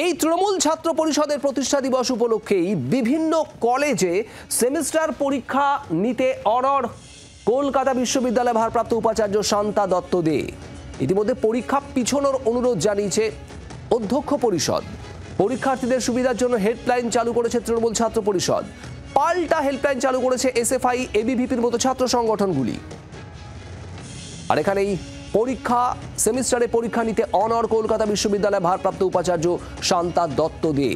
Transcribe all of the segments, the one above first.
এই তৃণমূল ছাত্র পরিষদের প্রতিষ্ঠা দিবস উপলক্ষেই বিভিন্ন কলেজে সেমিস্টার পরীক্ষা নিতে অনড় কলকাতা বিশ্ববিদ্যালয়ের ভারপ্রাপ্ত উপাচার্য শান্তা দত্ত দে। ইতিমধ্যে পরীক্ষা পিছনোর অনুরোধ জানিয়েছে অধ্যক্ষ পরিষদ। পরীক্ষার্থীদের সুবিধার জন্য হেল্পলাইন চালু করেছে তৃণমূল ছাত্র পরিষদ। পাল্টা হেল্পলাইন চালু করেছে এসএফআই, এবিভিপির মতো ছাত্র সংগঠনগুলি। আর এখানেই সেমিস্টারে পরীক্ষা নিতে অনড় কলকাতা বিশ্ববিদ্যালয়ের ভারপ্রাপ্ত উপাচার্য শান্তা দত্ত দে।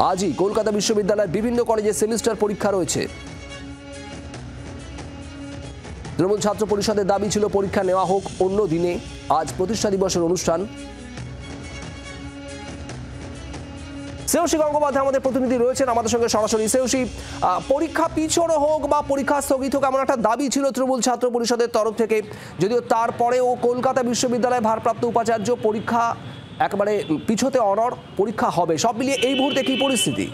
আজই কলকাতা বিশ্ববিদ্যালয়ের বিভিন্ন কলেজে সেমিস্টার পরীক্ষা রয়েছে। তৃণমূল ছাত্র পরিষদের দাবি ছিল পরীক্ষা নেওয়া হোক অন্য দিনে। আজ প্রতিষ্ঠা দিবসের অনুষ্ঠান। শ্রেয়সী গঙ্গোপাধ্যায় আমাদের প্রতিনিধি রয়েছেন আমাদের সঙ্গে সরাসরি। শ্রেয়সী, পরীক্ষা পিছনো হোক বা পরীক্ষা স্থগিত হোক এমন একটা দাবি ছিল তৃণমূল ছাত্র পরিষদের তরফ থেকে, যদিও তারপরেও কলকাতা বিশ্ববিদ্যালয়ের ভারপ্রাপ্ত উপাচার্য পরীক্ষা একেবারে পিছোতে অনড়, পরীক্ষা হবে। সব মিলিয়ে এই মুহূর্তে কি পরিস্থিতি?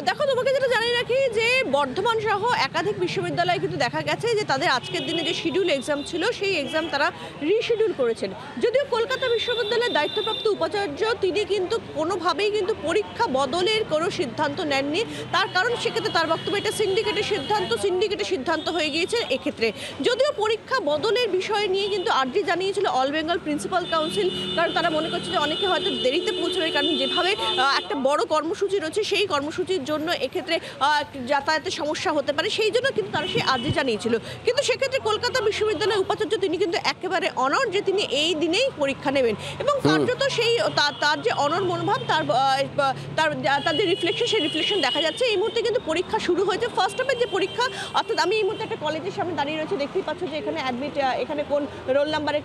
দেখো, তোমাকে যেটা জানিয়ে রাখি যে বর্ধমান সহ একাধিক বিশ্ববিদ্যালয়ে কিন্তু দেখা গেছে যে তাদের আজকের দিনে যে শিডিউল এক্সাম ছিল সেই এক্সাম তারা রিশিডিউল করেছেন। যদিও কলকাতা বিশ্ববিদ্যালয়ের দায়িত্বপ্রাপ্ত উপাচার্য তিনি কিন্তু কোনোভাবেই কিন্তু পরীক্ষা বদলের কোনো সিদ্ধান্ত নেননি। তার কারণ সেক্ষেত্রে তার বক্তব্য এটা সিন্ডিকেটের সিদ্ধান্ত হয়ে গিয়েছে এক্ষেত্রে। যদিও পরীক্ষা বদলের বিষয় নিয়ে কিন্তু আর্জি জানিয়েছিল অল বেঙ্গল প্রিন্সিপাল কাউন্সিল, কারণ তারা মনে করছে যে অনেকে হয়তো দেরিতে পৌঁছবে, কারণ যেভাবে একটা বড় কর্মসূচি রয়েছে সেই কর্মসূচির জন্য এক্ষেত্রে যাতায়াতের সমস্যা হতে পারে, সেই জন্য কিন্তু তারা সেই আর্জি জানিয়েছিল। কিন্তু সেক্ষেত্রে কলকাতা বিশ্ববিদ্যালয়ের উপাচার্য তিনি কিন্তু একেবারে অনড় যে তিনি এই দিনেই পরীক্ষা নেবেন এবং কার্যত সেই তার যে অনড় মনোভাব তার যে রিফ্লেকশন, সেই রিফ্লেকশন দেখা যাচ্ছে। এই মুহূর্তে কিন্তু পরীক্ষা শুরু হয়েছে। ফার্স্ট হাফের যে পরীক্ষা, অর্থাৎ আমি এই মুহূর্তে একটা কলেজের সামনে দাঁড়িয়ে রয়েছে, দেখতেই পাচ্ছ যে এখানে অ্যাডমিট, এখানে কোন রোল নাম্বারে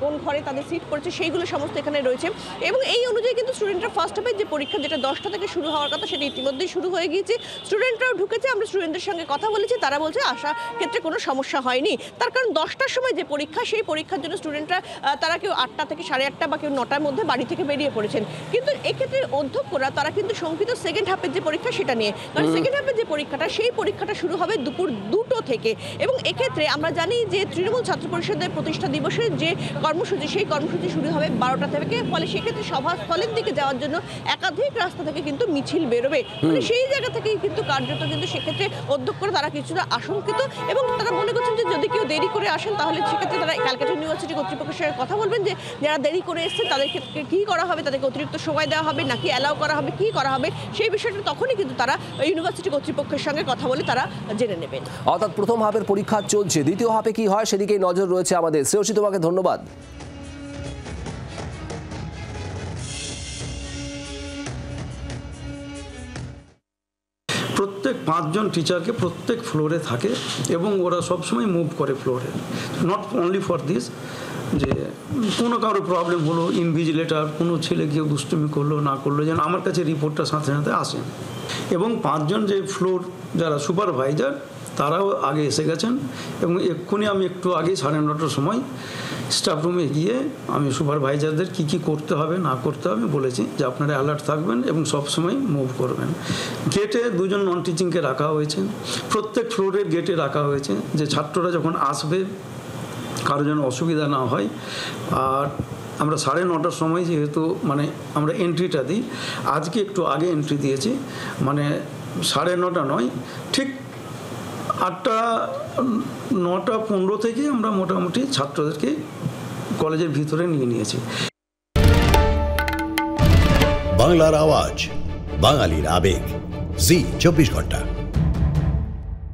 কোন ঘরে তাদের সিট পড়েছে সেইগুলো সমস্ত এখানে রয়েছে এবং এই অনুযায়ী কিন্তু স্টুডেন্টরা ফার্স্ট হাফের যে পরীক্ষা যেটা 10টা থেকে শুরু হওয়ার কথা সেটা ইতিমধ্যেই শুরু হয়ে গিয়েছে। স্টুডেন্টরাও ঢুকেছে, আমরা স্টুডেন্টদের সঙ্গে কথা বলেছি, তারা বলছে আসার ক্ষেত্রে কোনো সমস্যা হয়নি। তার কারণ 10টার সময় যে পরীক্ষা সেই পরীক্ষার জন্য স্টুডেন্টরা তারা কেউ 8টা থেকে 8:30 বা কেউ 9টার মধ্যে বাড়ি থেকে বেরিয়ে পড়েছেন। কিন্তু এক্ষেত্রে অধ্যক্ষরা তারা কিন্তু শঙ্কিত সেকেন্ড হাফের যে পরীক্ষা সেটা নিয়ে, কারণ সেকেন্ড হাফের যে পরীক্ষাটা সেই পরীক্ষাটা শুরু হবে দুপুর 2টো থেকে এবং এক্ষেত্রে আমরা জানি যে তৃণমূল ছাত্র পরিষদের প্রতিষ্ঠা দিবসের যে কর্মসূচি সেই কর্মসূচি শুরু হবে 12টা থেকে। ফলে সেক্ষেত্রে সভাস্থলের দিকে যাওয়ার জন্য একাধিক রাস্তা থেকে কিন্তু মিছিল বেরোবে। মানে সেই জায়গা থেকেই কিন্তু কার্যত কিন্তু সেক্ষেত্রে অধ্যক্ষরা তারা কিছুটা আশঙ্কিত এবং তারা মনে করছেন যে যদি কেউ দেরি করে আসেন তাহলে সেক্ষেত্রে তারা ক্যালকাটা ইউনিভার্সিটি কর্তৃপক্ষের সঙ্গে কথা বলবেন যে যারা দেরি করে এসেছেন তাদের ক্ষেত্রে কী করা হবে, তাদেরকে অতিরিক্ত সময় দেওয়া হবে নাকি অ্যালাউ করা হবে, কী করা হবে সেই বিষয়টা তখনই কিন্তু তারা ইউনিভার্সিটি কর্তৃপক্ষের সঙ্গে কথা বলে তারা জেনে নেবেন। অর্থাৎ প্রথম হাফের পরীক্ষা চলছে, দ্বিতীয় হাফে কি হয় সেদিকেই নজর রয়েছে আমাদের। শ্রেয়সী, তোমাকে ধন্যবাদ। প্রত্যেক 5 জন টিচারকে প্রত্যেক ফ্লোরে থাকে এবং ওরা সবসময় মুভ করে ফ্লোরে। নট অনলি ফর দিস, যে কোনো কারো প্রবলেম হলো, ইনভিজিলেটার কোনো ছেলে কেউ দুষ্টুমি করলো না করলো, যেন আমার কাছে রিপোর্টটা সাথে সাথে আসে। এবং 5 জন যে ফ্লোর যারা সুপারভাইজার তারাও আগে এসে গেছেন এবং এক্ষুনি আমি একটু আগে 9:30টার সময় স্টাফ রুমে গিয়ে আমি সুপারভাইজারদের কী করতে হবে না করতে হবে বলেছি যে আপনারা অ্যালার্ট থাকবেন এবং সবসময় মুভ করবেন। গেটে 2 জন নন টিচিংকে রাখা হয়েছে, প্রত্যেক ফ্লোরের গেটে রাখা হয়েছে যে ছাত্ররা যখন আসবে কারো যেন অসুবিধা না হয়। আর আমরা 9:30টার সময় যেহেতু আমরা এন্ট্রিটা দিই, আজকে একটু আগে এন্ট্রি দিয়েছি, 9:30 নয়, ঠিক 9:15 থেকে আমরা মোটামুটি ছাত্রদেরকে কলেজের ভিতরে নিয়েছি। বাংলার আওয়াজ, বাঙালির আবেগ, জি 24 ঘন্টা।